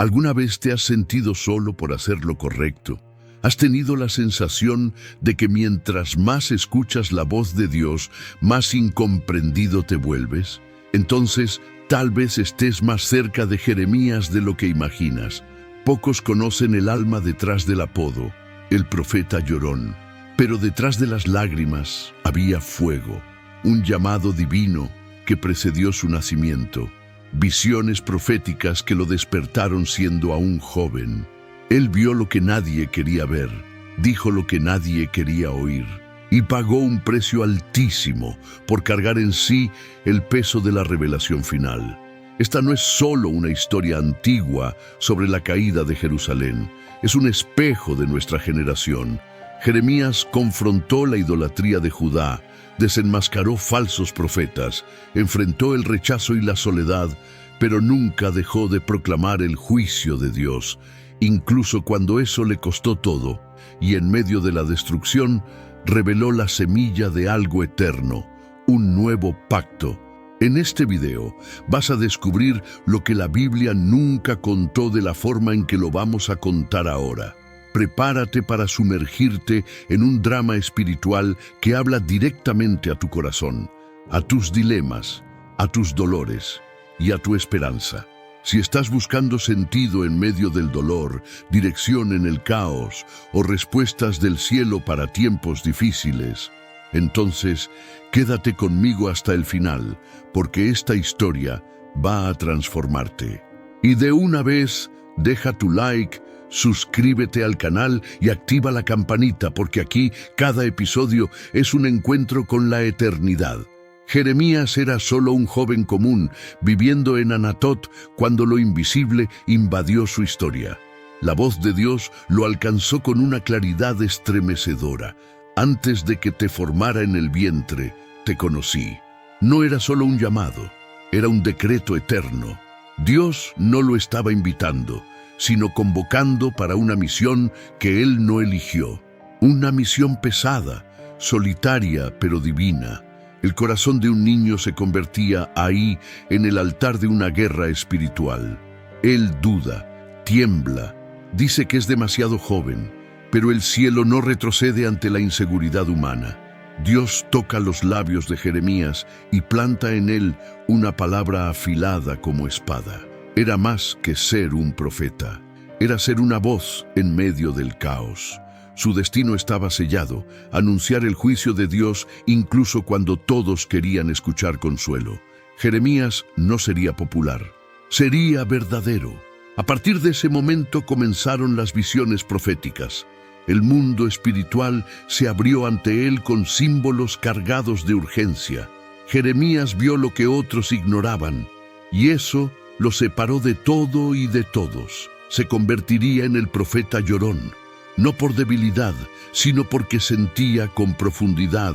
¿Alguna vez te has sentido solo por hacer lo correcto? ¿Has tenido la sensación de que mientras más escuchas la voz de Dios, más incomprendido te vuelves? Entonces, tal vez estés más cerca de Jeremías de lo que imaginas. Pocos conocen el alma detrás del apodo, el profeta llorón. Pero detrás de las lágrimas había fuego, un llamado divino que precedió su nacimiento, visiones proféticas que lo despertaron siendo aún joven. Él vio lo que nadie quería ver, dijo lo que nadie quería oír, y pagó un precio altísimo por cargar en sí el peso de la revelación final. Esta no es solo una historia antigua sobre la caída de Jerusalén, es un espejo de nuestra generación. Jeremías confrontó la idolatría de Judá, desenmascaró falsos profetas, enfrentó el rechazo y la soledad, pero nunca dejó de proclamar el juicio de Dios, incluso cuando eso le costó todo, y en medio de la destrucción, reveló la semilla de algo eterno, un nuevo pacto. En este video vas a descubrir lo que la Biblia nunca contó de la forma en que lo vamos a contar ahora. Prepárate para sumergirte en un drama espiritual que habla directamente a tu corazón, a tus dilemas, a tus dolores y a tu esperanza. Si estás buscando sentido en medio del dolor, dirección en el caos o respuestas del cielo para tiempos difíciles, entonces quédate conmigo hasta el final, porque esta historia va a transformarte. Y de una vez, deja tu like, suscríbete al canal y activa la campanita, porque aquí cada episodio es un encuentro con la eternidad. Jeremías era solo un joven común, viviendo en Anatot cuando lo invisible invadió su historia. La voz de Dios lo alcanzó con una claridad estremecedora. Antes de que te formara en el vientre, te conocí. No era solo un llamado, era un decreto eterno. Dios no lo estaba invitando, sino convocando para una misión que él no eligió. Una misión pesada, solitaria pero divina. El corazón de un niño se convertía ahí en el altar de una guerra espiritual. Él duda, tiembla, dice que es demasiado joven, pero el cielo no retrocede ante la inseguridad humana. Dios toca los labios de Jeremías y planta en él una palabra afilada como espada. Era más que ser un profeta, era ser una voz en medio del caos. Su destino estaba sellado, anunciar el juicio de Dios incluso cuando todos querían escuchar consuelo. Jeremías no sería popular, sería verdadero. A partir de ese momento comenzaron las visiones proféticas. El mundo espiritual se abrió ante él con símbolos cargados de urgencia. Jeremías vio lo que otros ignoraban, y eso lo separó de todo y de todos. Se convertiría en el profeta llorón, no por debilidad, sino porque sentía con profundidad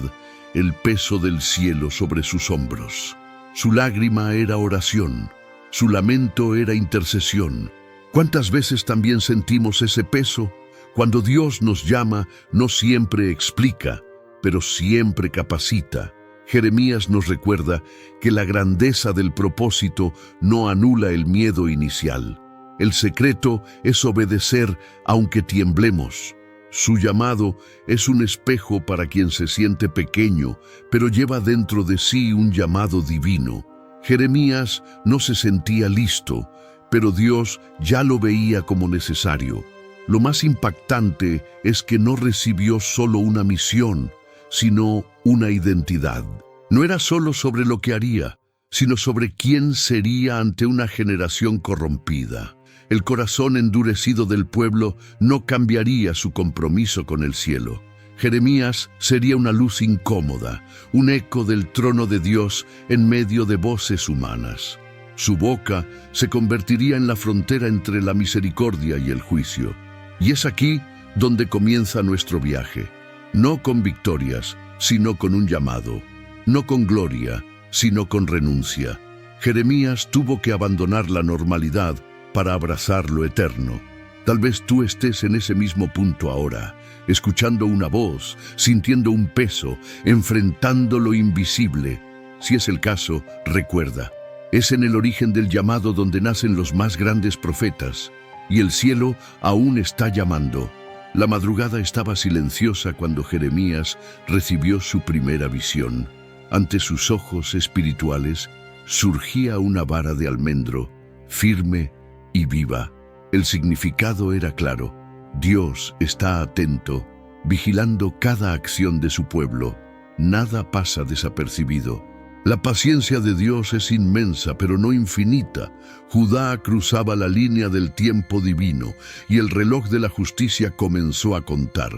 el peso del cielo sobre sus hombros. Su lágrima era oración, su lamento era intercesión. ¿Cuántas veces también sentimos ese peso? Cuando Dios nos llama, no siempre explica, pero siempre capacita. Jeremías nos recuerda que la grandeza del propósito no anula el miedo inicial. El secreto es obedecer aunque tiemblemos. Su llamado es un espejo para quien se siente pequeño, pero lleva dentro de sí un llamado divino. Jeremías no se sentía listo, pero Dios ya lo veía como necesario. Lo más impactante es que no recibió solo una misión, sino una identidad. No era solo sobre lo que haría, sino sobre quién sería ante una generación corrompida. El corazón endurecido del pueblo no cambiaría su compromiso con el cielo. Jeremías sería una luz incómoda, un eco del trono de Dios en medio de voces humanas. Su boca se convertiría en la frontera entre la misericordia y el juicio. Y es aquí donde comienza nuestro viaje, no con victorias, sino con un llamado, no con gloria, sino con renuncia. Jeremías tuvo que abandonar la normalidad para abrazar lo eterno. Tal vez tú estés en ese mismo punto ahora, escuchando una voz, sintiendo un peso, enfrentando lo invisible. Si es el caso, recuerda, Es en el origen del llamado donde nacen los más grandes profetas, y el cielo aún está llamando. La madrugada estaba silenciosa cuando Jeremías recibió su primera visión. Ante sus ojos espirituales surgía una vara de almendro, firme y viva. El significado era claro. Dios está atento, vigilando cada acción de su pueblo. Nada pasa desapercibido. La paciencia de Dios es inmensa, pero no infinita. Judá cruzaba la línea del tiempo divino y el reloj de la justicia comenzó a contar.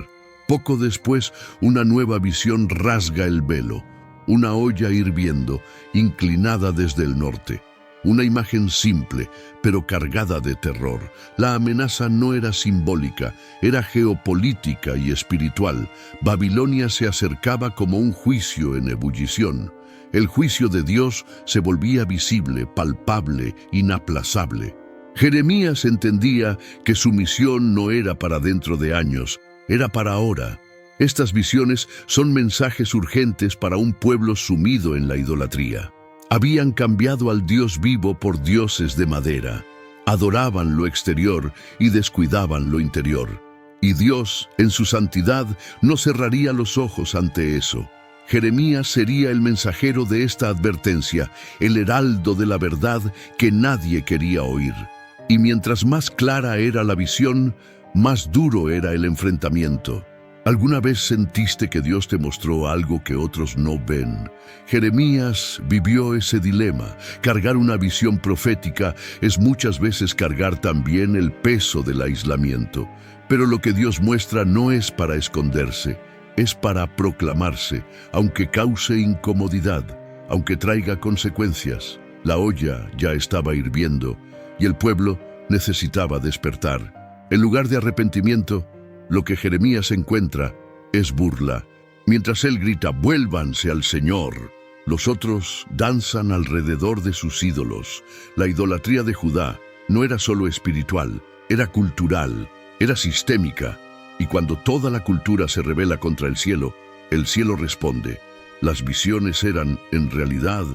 Poco después, una nueva visión rasga el velo. Una olla hirviendo, inclinada desde el norte. Una imagen simple, pero cargada de terror. La amenaza no era simbólica, era geopolítica y espiritual. Babilonia se acercaba como un juicio en ebullición. El juicio de Dios se volvía visible, palpable, inaplazable. Jeremías entendía que su misión no era para dentro de años, era para ahora. Estas visiones son mensajes urgentes para un pueblo sumido en la idolatría. Habían cambiado al Dios vivo por dioses de madera. Adoraban lo exterior y descuidaban lo interior. Y Dios, en su santidad, no cerraría los ojos ante eso. Jeremías sería el mensajero de esta advertencia, el heraldo de la verdad que nadie quería oír. Y mientras más clara era la visión, más duro era el enfrentamiento. ¿Alguna vez sentiste que Dios te mostró algo que otros no ven? Jeremías vivió ese dilema. Cargar una visión profética es muchas veces cargar también el peso del aislamiento. Pero lo que Dios muestra no es para esconderse, es para proclamarse, aunque cause incomodidad, aunque traiga consecuencias. La olla ya estaba hirviendo y el pueblo necesitaba despertar. En lugar de arrepentimiento, lo que Jeremías encuentra es burla. Mientras él grita, «¡Vuélvanse al Señor!», los otros danzan alrededor de sus ídolos. La idolatría de Judá no era solo espiritual, era cultural, era sistémica. Y cuando toda la cultura se rebela contra el cielo responde. Las visiones eran, en realidad,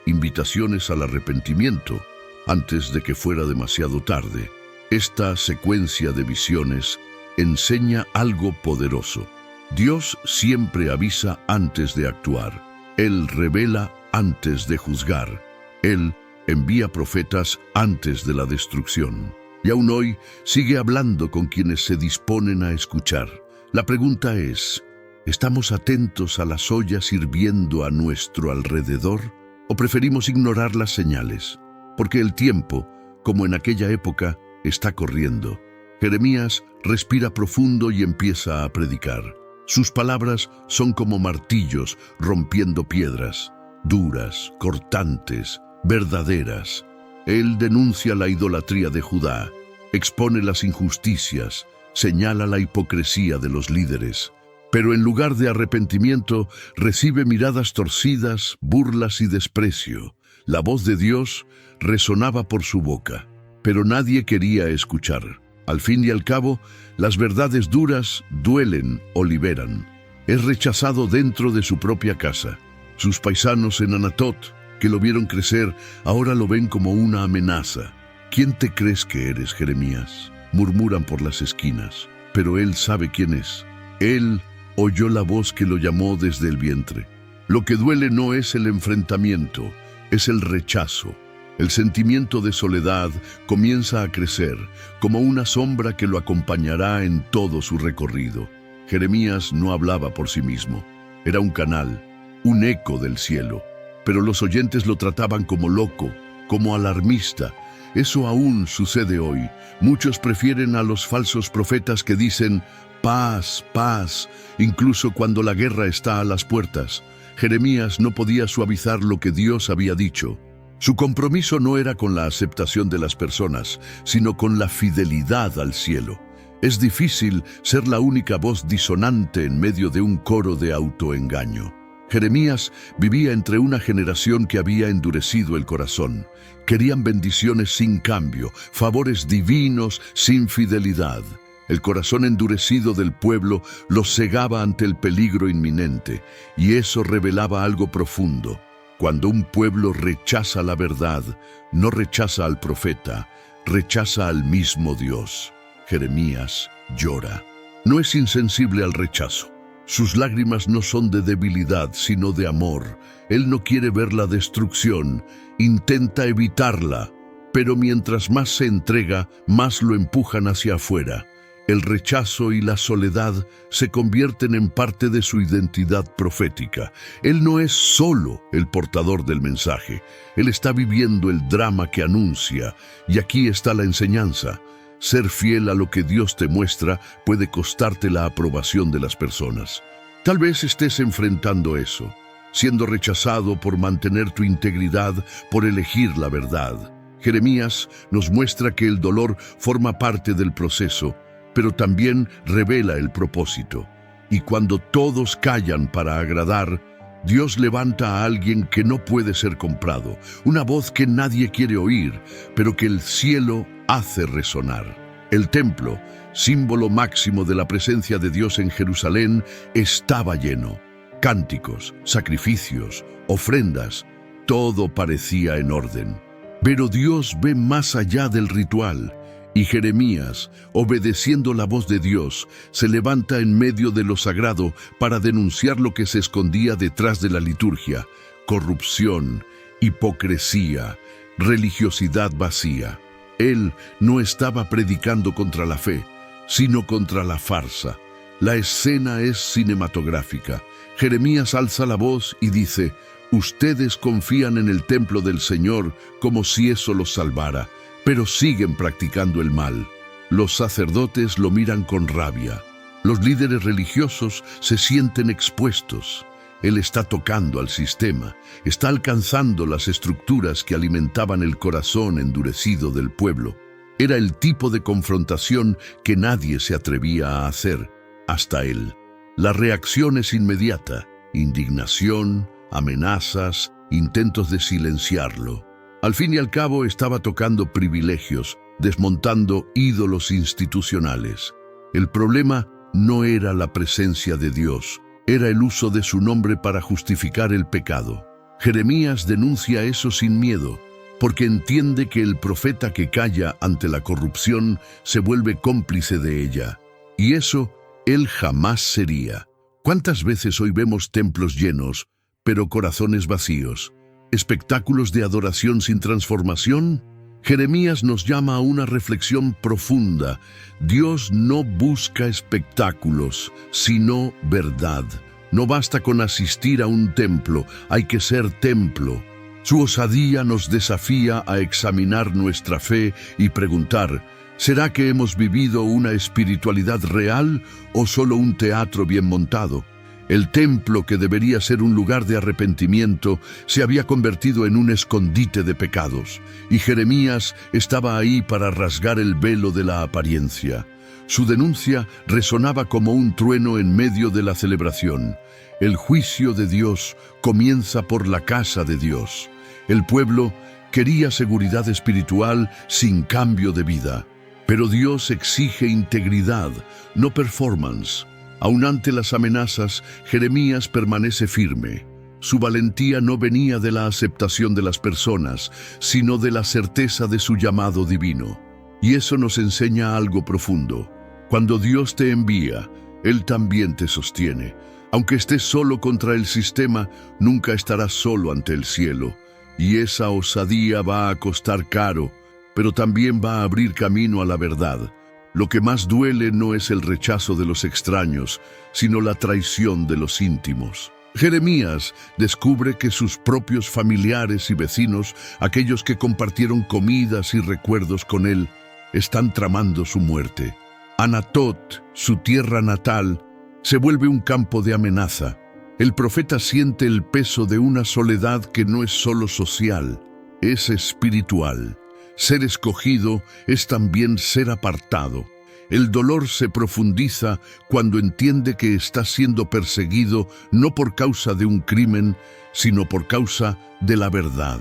invitaciones al arrepentimiento, antes de que fuera demasiado tarde. Esta secuencia de visiones enseña algo poderoso. Dios siempre avisa antes de actuar. Él revela antes de juzgar. Él envía profetas antes de la destrucción. Y aún hoy sigue hablando con quienes se disponen a escuchar. La pregunta es, ¿estamos atentos a las ollas hirviendo a nuestro alrededor? ¿O preferimos ignorar las señales? Porque el tiempo, como en aquella época, está corriendo. Jeremías respira profundo y empieza a predicar. Sus palabras son como martillos rompiendo piedras, duras, cortantes, verdaderas. Él denuncia la idolatría de Judá, expone las injusticias, señala la hipocresía de los líderes. Pero en lugar de arrepentimiento, recibe miradas torcidas, burlas y desprecio. La voz de Dios resonaba por su boca, pero nadie quería escuchar. Al fin y al cabo, las verdades duras duelen o liberan. Es rechazado dentro de su propia casa. Sus paisanos en Anatot, que lo vieron crecer, ahora lo ven como una amenaza. ¿Quién te crees que eres, Jeremías?, murmuran por las esquinas. Pero él sabe quién es. Él oyó la voz que lo llamó desde el vientre. Lo que duele no es el enfrentamiento, es el rechazo. El sentimiento de soledad comienza a crecer, como una sombra que lo acompañará en todo su recorrido. Jeremías no hablaba por sí mismo. Era un canal, un eco del cielo. Pero los oyentes lo trataban como loco, como alarmista. Eso aún sucede hoy. Muchos prefieren a los falsos profetas que dicen «paz, paz», incluso cuando la guerra está a las puertas. Jeremías no podía suavizar lo que Dios había dicho. Su compromiso no era con la aceptación de las personas, sino con la fidelidad al cielo. Es difícil ser la única voz disonante en medio de un coro de autoengaño. Jeremías vivía entre una generación que había endurecido el corazón. Querían bendiciones sin cambio, favores divinos sin fidelidad. El corazón endurecido del pueblo los cegaba ante el peligro inminente, y eso revelaba algo profundo. Cuando un pueblo rechaza la verdad, no rechaza al profeta, rechaza al mismo Dios. Jeremías llora. No es insensible al rechazo. Sus lágrimas no son de debilidad, sino de amor. Él no quiere ver la destrucción, intenta evitarla, pero mientras más se entrega, más lo empujan hacia afuera. El rechazo y la soledad se convierten en parte de su identidad profética. Él no es solo el portador del mensaje, él está viviendo el drama que anuncia, y aquí está la enseñanza. Ser fiel a lo que Dios te muestra puede costarte la aprobación de las personas. Tal vez estés enfrentando eso, siendo rechazado por mantener tu integridad, por elegir la verdad. Jeremías nos muestra que el dolor forma parte del proceso, pero también revela el propósito. Y cuando todos callan para agradar, Dios levanta a alguien que no puede ser comprado, una voz que nadie quiere oír, pero que el cielo hace resonar. El templo, símbolo máximo de la presencia de Dios en Jerusalén, estaba lleno. Cánticos, sacrificios, ofrendas, todo parecía en orden. Pero Dios ve más allá del ritual, y Jeremías, obedeciendo la voz de Dios, se levanta en medio de lo sagrado para denunciar lo que se escondía detrás de la liturgia: corrupción, hipocresía, religiosidad vacía. Él no estaba predicando contra la fe, sino contra la farsa. La escena es cinematográfica. Jeremías alza la voz y dice: ustedes confían en el templo del Señor como si eso los salvara, pero siguen practicando el mal. Los sacerdotes lo miran con rabia. Los líderes religiosos se sienten expuestos. Él está tocando al sistema, está alcanzando las estructuras que alimentaban el corazón endurecido del pueblo. Era el tipo de confrontación que nadie se atrevía a hacer, hasta él. La reacción es inmediata: indignación, amenazas, intentos de silenciarlo. Al fin y al cabo estaba tocando privilegios, desmontando ídolos institucionales. El problema no era la presencia de Dios, era el uso de su nombre para justificar el pecado. Jeremías denuncia eso sin miedo, porque entiende que el profeta que calla ante la corrupción se vuelve cómplice de ella. Y eso él jamás sería. ¿Cuántas veces hoy vemos templos llenos, pero corazones vacíos? ¿Espectáculos de adoración sin transformación? Jeremías nos llama a una reflexión profunda. Dios no busca espectáculos, sino verdad. No basta con asistir a un templo, hay que ser templo. Su osadía nos desafía a examinar nuestra fe y preguntar: ¿será que hemos vivido una espiritualidad real o solo un teatro bien montado? El templo, que debería ser un lugar de arrepentimiento, se había convertido en un escondite de pecados, y Jeremías estaba ahí para rasgar el velo de la apariencia. Su denuncia resonaba como un trueno en medio de la celebración. El juicio de Dios comienza por la casa de Dios. El pueblo quería seguridad espiritual sin cambio de vida, pero Dios exige integridad, no performance. Aun ante las amenazas, Jeremías permanece firme. Su valentía no venía de la aceptación de las personas, sino de la certeza de su llamado divino. Y eso nos enseña algo profundo. Cuando Dios te envía, Él también te sostiene. Aunque estés solo contra el sistema, nunca estarás solo ante el cielo. Y esa osadía va a costar caro, pero también va a abrir camino a la verdad. Lo que más duele no es el rechazo de los extraños, sino la traición de los íntimos. Jeremías descubre que sus propios familiares y vecinos, aquellos que compartieron comidas y recuerdos con él, están tramando su muerte. Anatot, su tierra natal, se vuelve un campo de amenaza. El profeta siente el peso de una soledad que no es solo social, es espiritual. Ser escogido es también ser apartado. El dolor se profundiza cuando entiende que está siendo perseguido no por causa de un crimen, sino por causa de la verdad.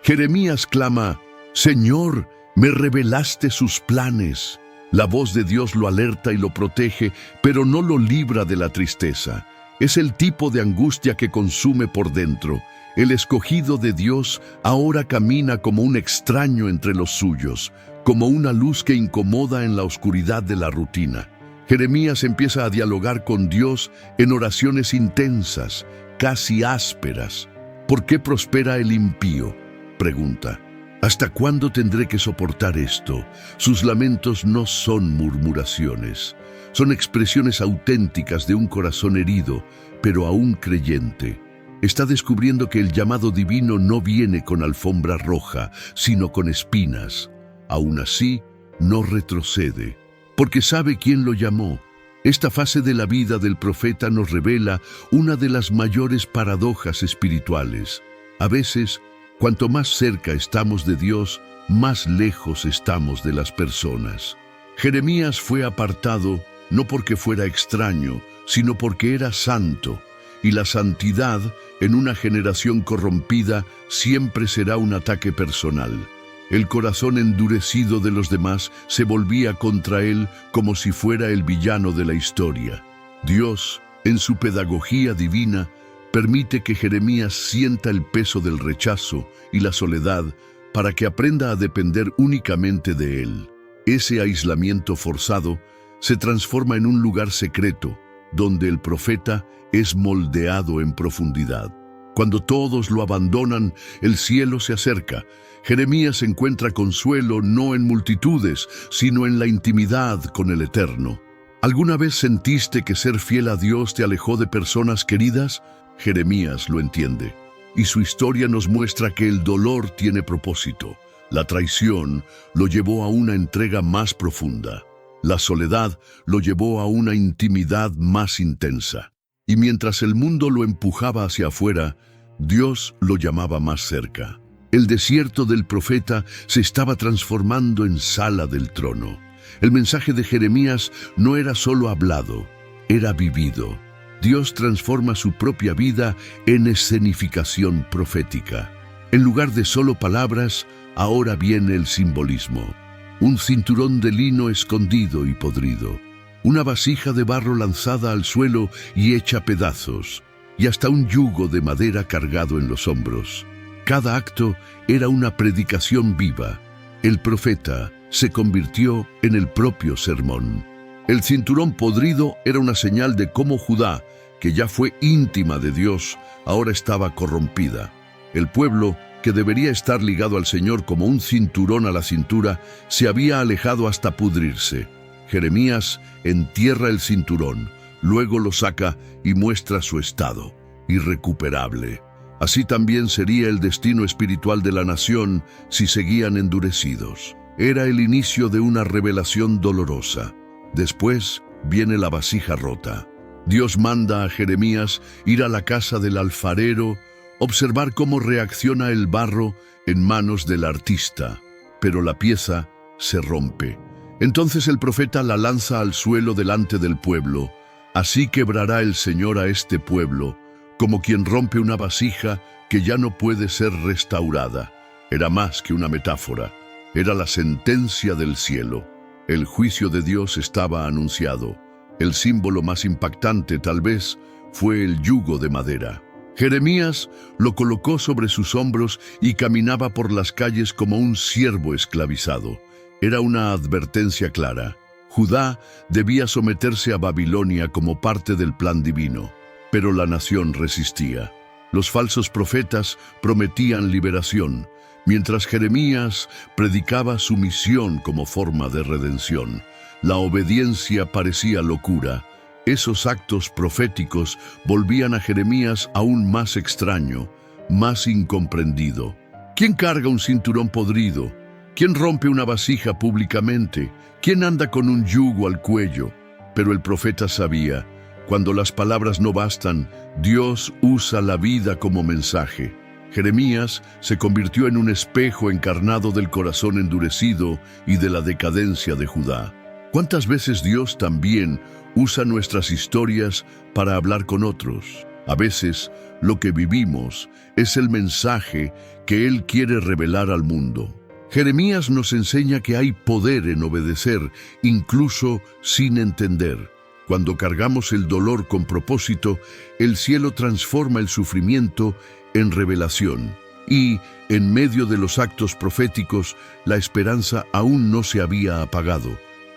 Jeremías clama: Señor, me revelaste sus planes. La voz de Dios lo alerta y lo protege, pero no lo libra de la tristeza. Es el tipo de angustia que consume por dentro. El escogido de Dios ahora camina como un extraño entre los suyos, como una luz que incomoda en la oscuridad de la rutina. Jeremías empieza a dialogar con Dios en oraciones intensas, casi ásperas. ¿Por qué prospera el impío?, pregunta. ¿Hasta cuándo tendré que soportar esto? Sus lamentos no son murmuraciones, son expresiones auténticas de un corazón herido, pero aún creyente. Está descubriendo que el llamado divino no viene con alfombra roja, sino con espinas. Aún así, no retrocede, porque sabe quién lo llamó. Esta fase de la vida del profeta nos revela una de las mayores paradojas espirituales. A veces, cuanto más cerca estamos de Dios, más lejos estamos de las personas. Jeremías fue apartado no porque fuera extraño, sino porque era santo, y la santidad en una generación corrompida siempre será un ataque personal. El corazón endurecido de los demás se volvía contra él como si fuera el villano de la historia. Dios, en su pedagogía divina, permite que Jeremías sienta el peso del rechazo y la soledad para que aprenda a depender únicamente de él. Ese aislamiento forzado se transforma en un lugar secreto, donde el profeta es moldeado en profundidad. Cuando todos lo abandonan, el cielo se acerca. Jeremías encuentra consuelo no en multitudes, sino en la intimidad con el Eterno. ¿Alguna vez sentiste que ser fiel a Dios te alejó de personas queridas? Jeremías lo entiende, y su historia nos muestra que el dolor tiene propósito. La traición lo llevó a una entrega más profunda. La soledad lo llevó a una intimidad más intensa. Y mientras el mundo lo empujaba hacia afuera, Dios lo llamaba más cerca. El desierto del profeta se estaba transformando en sala del trono. El mensaje de Jeremías no era solo hablado, era vivido. Dios transforma su propia vida en escenificación profética. En lugar de solo palabras, ahora viene el simbolismo. Un cinturón de lino escondido y podrido, una vasija de barro lanzada al suelo y hecha pedazos, y hasta un yugo de madera cargado en los hombros. Cada acto era una predicación viva. El profeta se convirtió en el propio sermón. El cinturón podrido era una señal de cómo Judá, que ya fue íntima de Dios, ahora estaba corrompida. El pueblo, que debería estar ligado al Señor como un cinturón a la cintura, se había alejado hasta pudrirse. Jeremías entierra el cinturón, luego lo saca y muestra su estado, irrecuperable. Así también sería el destino espiritual de la nación si seguían endurecidos. Era el inicio de una revelación dolorosa. Después viene la vasija rota. Dios manda a Jeremías ir a la casa del alfarero, observar cómo reacciona el barro en manos del artista, pero la pieza se rompe. Entonces el profeta la lanza al suelo delante del pueblo. Así quebrará el Señor a este pueblo, como quien rompe una vasija que ya no puede ser restaurada. Era más que una metáfora, era la sentencia del cielo. El juicio de Dios estaba anunciado. El símbolo más impactante, tal vez, fue el yugo de madera. Jeremías lo colocó sobre sus hombros y caminaba por las calles como un siervo esclavizado. Era una advertencia clara. Judá debía someterse a Babilonia como parte del plan divino, pero la nación resistía. Los falsos profetas prometían liberación, mientras Jeremías predicaba sumisión como forma de redención. La obediencia parecía locura. Esos actos proféticos volvían a Jeremías aún más extraño, más incomprendido. ¿Quién carga un cinturón podrido? ¿Quién rompe una vasija públicamente? ¿Quién anda con un yugo al cuello? Pero el profeta sabía, cuando las palabras no bastan, Dios usa la vida como mensaje. Jeremías se convirtió en un espejo encarnado del corazón endurecido y de la decadencia de Judá. ¿Cuántas veces Dios también usa nuestras historias para hablar con otros? A veces, lo que vivimos es el mensaje que Él quiere revelar al mundo. Jeremías nos enseña que hay poder en obedecer, incluso sin entender. Cuando cargamos el dolor con propósito, el cielo transforma el sufrimiento en revelación. Y, en medio de los actos proféticos, la esperanza aún no se había apagado,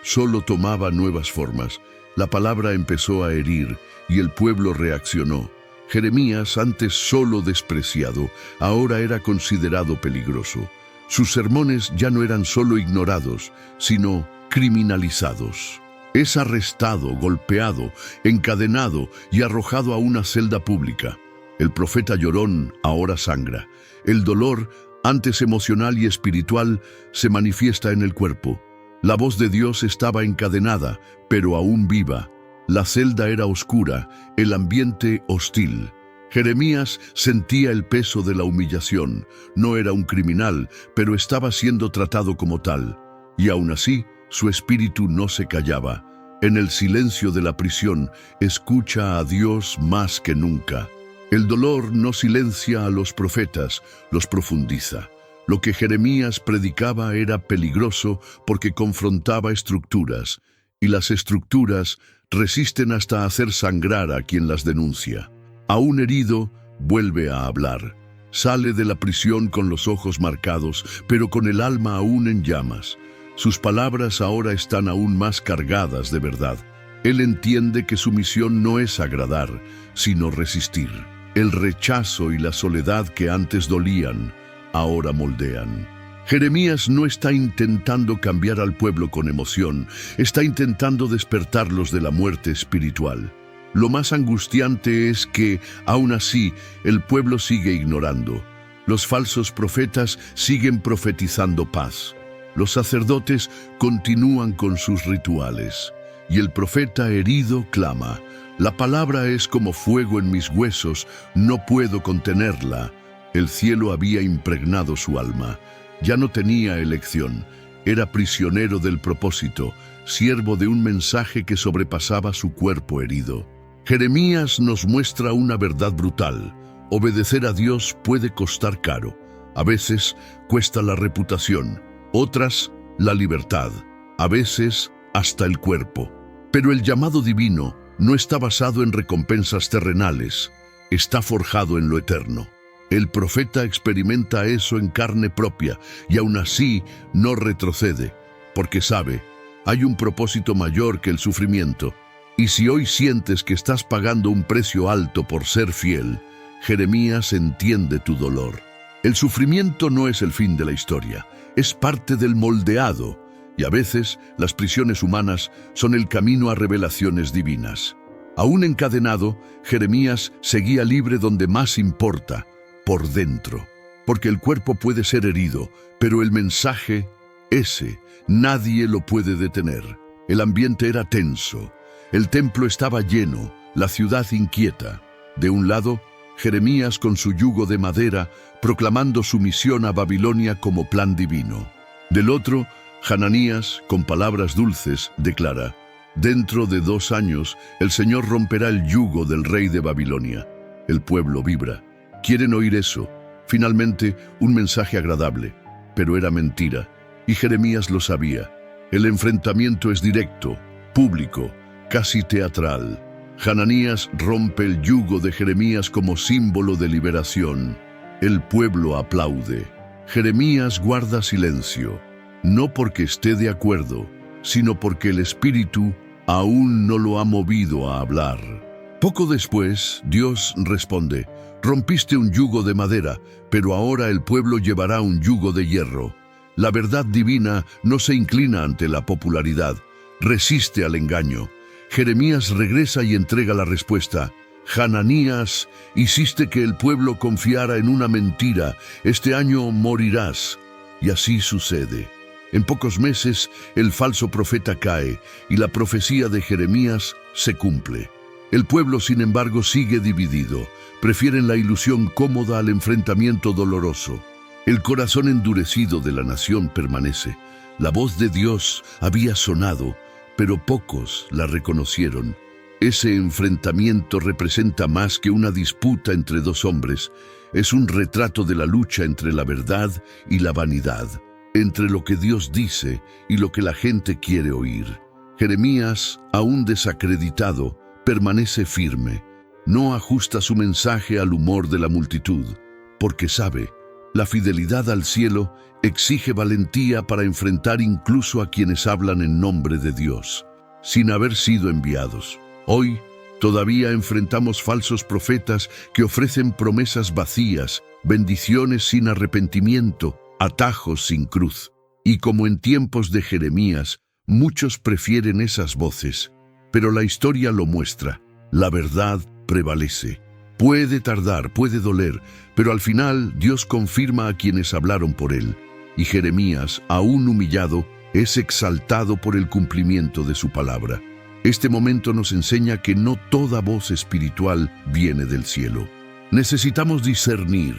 solo tomaba nuevas formas. La palabra empezó a herir y el pueblo reaccionó. Jeremías, antes solo despreciado, ahora era considerado peligroso. Sus sermones ya no eran solo ignorados, sino criminalizados. Es arrestado, golpeado, encadenado y arrojado a una celda pública. El profeta llorón ahora sangra. El dolor, antes emocional y espiritual, se manifiesta en el cuerpo. La voz de Dios estaba encadenada, pero aún viva. La celda era oscura, el ambiente hostil. Jeremías sentía el peso de la humillación. No era un criminal, pero estaba siendo tratado como tal. Y aún así, su espíritu no se callaba. En el silencio de la prisión, escucha a Dios más que nunca. El dolor no silencia a los profetas, los profundiza. Lo que Jeremías predicaba era peligroso porque confrontaba estructuras, y las estructuras resisten hasta hacer sangrar a quien las denuncia. Aún herido, vuelve a hablar. Sale de la prisión con los ojos marcados, pero con el alma aún en llamas. Sus palabras ahora están aún más cargadas de verdad. Él entiende que su misión no es agradar, sino resistir. El rechazo y la soledad que antes dolían, ahora moldean. Jeremías no está intentando cambiar al pueblo con emoción, está intentando despertarlos de la muerte espiritual. Lo más angustiante es que, aún así, el pueblo sigue ignorando. Los falsos profetas siguen profetizando paz. Los sacerdotes continúan con sus rituales. Y el profeta herido clama: «La palabra es como fuego en mis huesos, no puedo contenerla». El cielo había impregnado su alma. Ya no tenía elección. Era prisionero del propósito, siervo de un mensaje que sobrepasaba su cuerpo herido. Jeremías nos muestra una verdad brutal. Obedecer a Dios puede costar caro. A veces cuesta la reputación, otras la libertad, a veces hasta el cuerpo. Pero el llamado divino no está basado en recompensas terrenales, está forjado en lo eterno. El profeta experimenta eso en carne propia y aún así no retrocede, porque sabe, hay un propósito mayor que el sufrimiento. Y si hoy sientes que estás pagando un precio alto por ser fiel, Jeremías entiende tu dolor. El sufrimiento no es el fin de la historia, es parte del moldeado, y a veces las prisiones humanas son el camino a revelaciones divinas. Aún encadenado, Jeremías seguía libre donde más importa, por dentro. Porque el cuerpo puede ser herido, pero el mensaje, ese, nadie lo puede detener. El ambiente era tenso, el templo estaba lleno, la ciudad inquieta. De un lado, Jeremías con su yugo de madera, proclamando su misión a Babilonia como plan divino. Del otro, Hananías, con palabras dulces, declara: «Dentro de 2 años, el Señor romperá el yugo del rey de Babilonia». El pueblo vibra. Quieren oír eso. Finalmente, un mensaje agradable. Pero era mentira. Y Jeremías lo sabía. El enfrentamiento es directo, público, casi teatral. Hananías rompe el yugo de Jeremías como símbolo de liberación. El pueblo aplaude. Jeremías guarda silencio, no porque esté de acuerdo, sino porque el Espíritu aún no lo ha movido a hablar. Poco después, Dios responde: «Rompiste un yugo de madera, pero ahora el pueblo llevará un yugo de hierro». La verdad divina no se inclina ante la popularidad, resiste al engaño. Jeremías regresa y entrega la respuesta: «Hananías, hiciste que el pueblo confiara en una mentira. Este año morirás». Y así sucede. En pocos meses, el falso profeta cae y la profecía de Jeremías se cumple. El pueblo, sin embargo, sigue dividido. Prefieren la ilusión cómoda al enfrentamiento doloroso. El corazón endurecido de la nación permanece. La voz de Dios había sonado, pero pocos la reconocieron. Ese enfrentamiento representa más que una disputa entre 2 hombres. Es un retrato de la lucha entre la verdad y la vanidad, entre lo que Dios dice y lo que la gente quiere oír. Jeremías, aún desacreditado, permanece firme. No ajusta su mensaje al humor de la multitud, porque sabe, la fidelidad al cielo exige valentía para enfrentar incluso a quienes hablan en nombre de Dios, sin haber sido enviados. Hoy, todavía enfrentamos falsos profetas que ofrecen promesas vacías, bendiciones sin arrepentimiento, atajos sin cruz. Y como en tiempos de Jeremías, muchos prefieren esas voces. Pero la historia lo muestra. La verdad prevalece. Puede tardar, puede doler, pero al final Dios confirma a quienes hablaron por él. Y Jeremías, aún humillado, es exaltado por el cumplimiento de su palabra. Este momento nos enseña que no toda voz espiritual viene del cielo. Necesitamos discernir,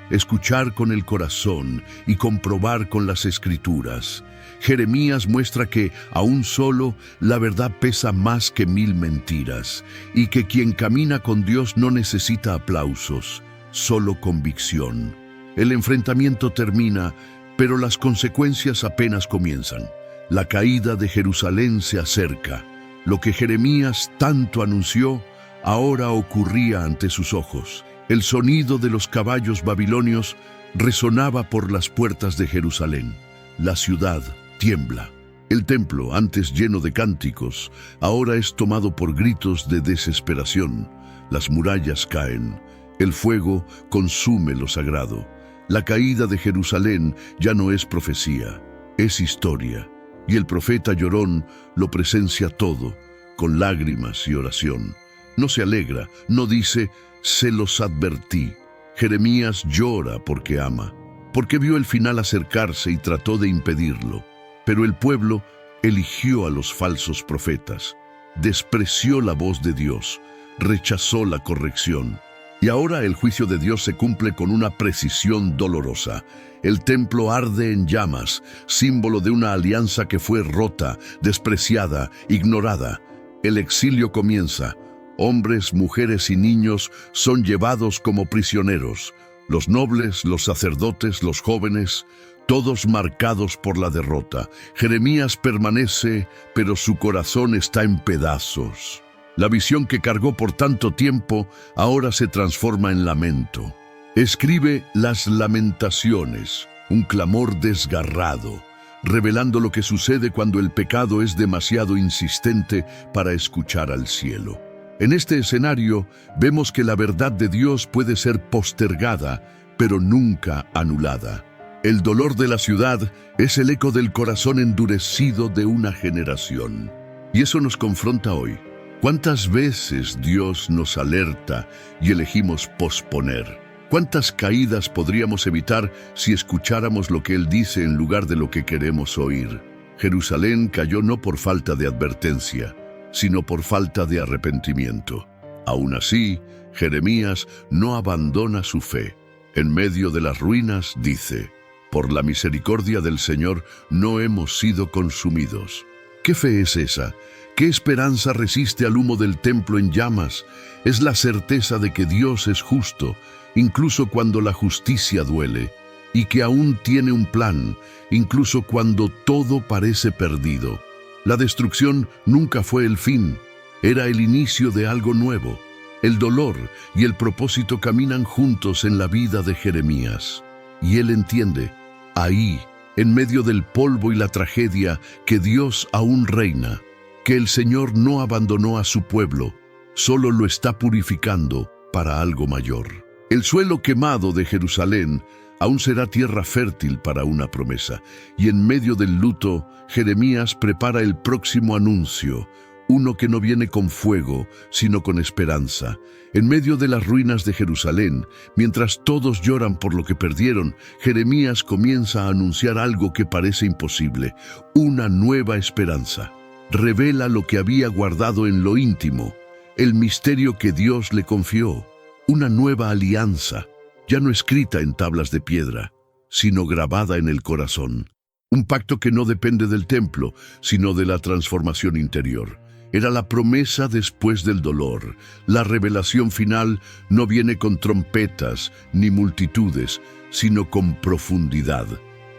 escuchar con el corazón y comprobar con las Escrituras. Jeremías muestra que, aún solo, la verdad pesa más que 1000 mentiras, y que quien camina con Dios no necesita aplausos, solo convicción. El enfrentamiento termina, pero las consecuencias apenas comienzan. La caída de Jerusalén se acerca. Lo que Jeremías tanto anunció, ahora ocurría ante sus ojos. El sonido de los caballos babilonios resonaba por las puertas de Jerusalén. La ciudad tiembla. El templo, antes lleno de cánticos, ahora es tomado por gritos de desesperación. Las murallas caen. El fuego consume lo sagrado. La caída de Jerusalén ya no es profecía, es historia. Y el profeta llorón lo presencia todo, con lágrimas y oración. No se alegra, no dice, se los advertí. Jeremías llora porque ama, porque vio el final acercarse y trató de impedirlo. Pero el pueblo eligió a los falsos profetas, despreció la voz de Dios, rechazó la corrección. Y ahora el juicio de Dios se cumple con una precisión dolorosa. El templo arde en llamas, símbolo de una alianza que fue rota, despreciada, ignorada. El exilio comienza. Hombres, mujeres y niños son llevados como prisioneros. Los nobles, los sacerdotes, los jóvenes, todos marcados por la derrota. Jeremías permanece, pero su corazón está en pedazos. La visión que cargó por tanto tiempo ahora se transforma en lamento. Escribe las Lamentaciones, un clamor desgarrado, revelando lo que sucede cuando el pecado es demasiado insistente para escuchar al cielo. En este escenario vemos que la verdad de Dios puede ser postergada, pero nunca anulada. El dolor de la ciudad es el eco del corazón endurecido de una generación. Y eso nos confronta hoy. ¿Cuántas veces Dios nos alerta y elegimos posponer? ¿Cuántas caídas podríamos evitar si escucháramos lo que Él dice en lugar de lo que queremos oír? Jerusalén cayó no por falta de advertencia, sino por falta de arrepentimiento. Aún así, Jeremías no abandona su fe. En medio de las ruinas dice, por la misericordia del Señor no hemos sido consumidos. ¿Qué fe es esa? ¿Qué esperanza resiste al humo del templo en llamas? Es la certeza de que Dios es justo, incluso cuando la justicia duele, y que aún tiene un plan, incluso cuando todo parece perdido. La destrucción nunca fue el fin, era el inicio de algo nuevo. El dolor y el propósito caminan juntos en la vida de Jeremías. Y él entiende, ahí, en medio del polvo y la tragedia, que Dios aún reina, que el Señor no abandonó a su pueblo, solo lo está purificando para algo mayor. El suelo quemado de Jerusalén aún será tierra fértil para una promesa, y en medio del luto, Jeremías prepara el próximo anuncio, uno que no viene con fuego, sino con esperanza. En medio de las ruinas de Jerusalén, mientras todos lloran por lo que perdieron, Jeremías comienza a anunciar algo que parece imposible, una nueva esperanza. Revela lo que había guardado en lo íntimo, el misterio que Dios le confió, una nueva alianza, ya no escrita en tablas de piedra, sino grabada en el corazón. Un pacto que no depende del templo, sino de la transformación interior. Era la promesa después del dolor. La revelación final no viene con trompetas ni multitudes, sino con profundidad.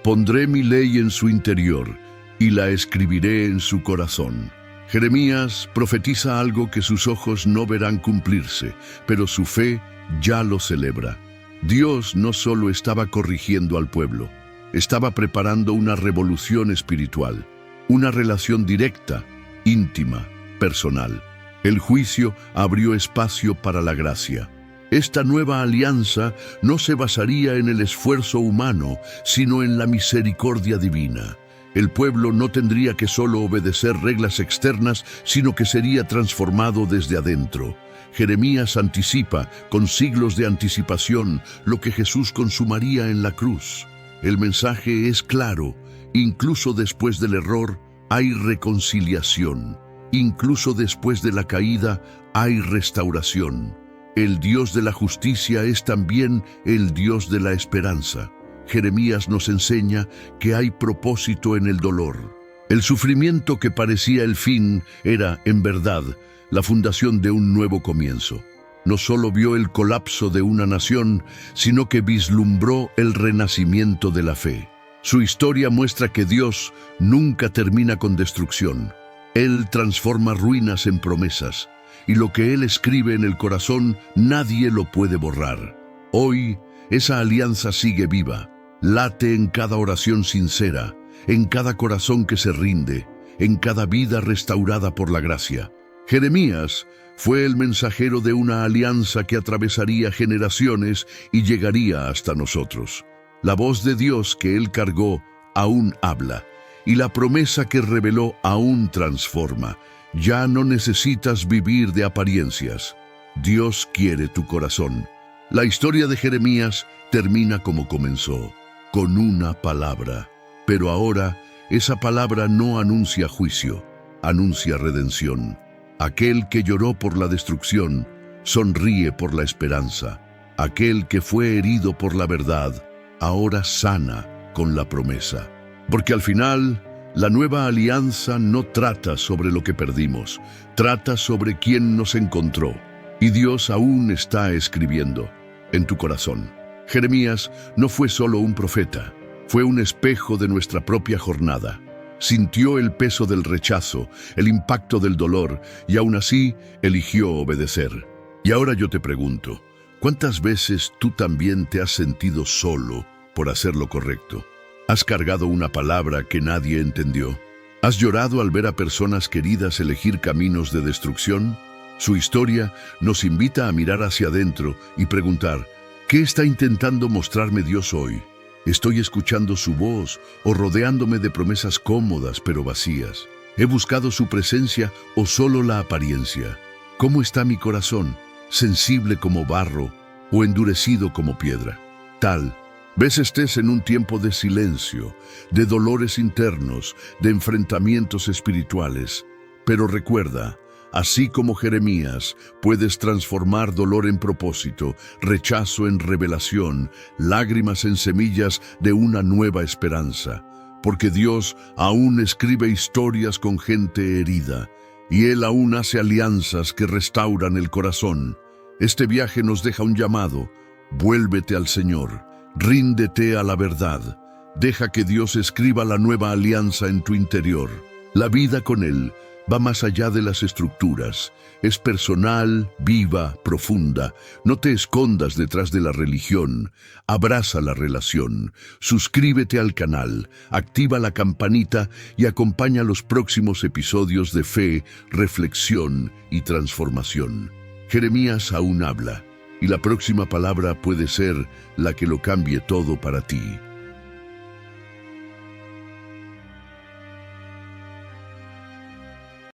Pondré mi ley en su interior y la escribiré en su corazón. Jeremías profetiza algo que sus ojos no verán cumplirse, pero su fe ya lo celebra. Dios no solo estaba corrigiendo al pueblo, estaba preparando una revolución espiritual, una relación directa, íntima, personal. El juicio abrió espacio para la gracia. Esta nueva alianza no se basaría en el esfuerzo humano, sino en la misericordia divina. El pueblo no tendría que solo obedecer reglas externas, sino que sería transformado desde adentro. Jeremías anticipa, con siglos de anticipación, lo que Jesús consumaría en la cruz. El mensaje es claro: incluso después del error hay reconciliación. Incluso después de la caída hay restauración. El Dios de la justicia es también el Dios de la esperanza. Jeremías nos enseña que hay propósito en el dolor. El sufrimiento que parecía el fin era, en verdad, la fundación de un nuevo comienzo. No solo vio el colapso de una nación, sino que vislumbró el renacimiento de la fe. Su historia muestra que Dios nunca termina con destrucción. Él transforma ruinas en promesas, y lo que Él escribe en el corazón nadie lo puede borrar. Hoy, esa alianza sigue viva, late en cada oración sincera, en cada corazón que se rinde, en cada vida restaurada por la gracia. Jeremías fue el mensajero de una alianza que atravesaría generaciones y llegaría hasta nosotros. La voz de Dios que Él cargó aún habla, y la promesa que reveló aún transforma. Ya no necesitas vivir de apariencias. Dios quiere tu corazón. La historia de Jeremías termina como comenzó, con una palabra. Pero ahora, esa palabra no anuncia juicio, anuncia redención. Aquel que lloró por la destrucción, sonríe por la esperanza. Aquel que fue herido por la verdad, ahora sana con la promesa. Porque al final, la nueva alianza no trata sobre lo que perdimos, trata sobre quién nos encontró. Y Dios aún está escribiendo en tu corazón. Jeremías no fue solo un profeta, fue un espejo de nuestra propia jornada. Sintió el peso del rechazo, el impacto del dolor, y aún así eligió obedecer. Y ahora yo te pregunto, ¿cuántas veces tú también te has sentido solo por hacer lo correcto? ¿Has cargado una palabra que nadie entendió? ¿Has llorado al ver a personas queridas elegir caminos de destrucción? Su historia nos invita a mirar hacia adentro y preguntar, ¿qué está intentando mostrarme Dios hoy? ¿Estoy escuchando su voz o rodeándome de promesas cómodas pero vacías? ¿He buscado su presencia o solo la apariencia? ¿Cómo está mi corazón? ¿Sensible como barro o endurecido como piedra? Tal vez estés en un tiempo de silencio, de dolores internos, de enfrentamientos espirituales. Pero recuerda, así como Jeremías, puedes transformar dolor en propósito, rechazo en revelación, lágrimas en semillas de una nueva esperanza. Porque Dios aún escribe historias con gente herida, y Él aún hace alianzas que restauran el corazón. Este viaje nos deja un llamado: vuélvete al Señor. Ríndete a la verdad. Deja que Dios escriba la nueva alianza en tu interior. La vida con Él va más allá de las estructuras. Es personal, viva, profunda. No te escondas detrás de la religión. Abraza la relación. Suscríbete al canal, activa la campanita y acompaña los próximos episodios de fe, reflexión y transformación. Jeremías aún habla. Y la próxima palabra puede ser la que lo cambie todo para ti.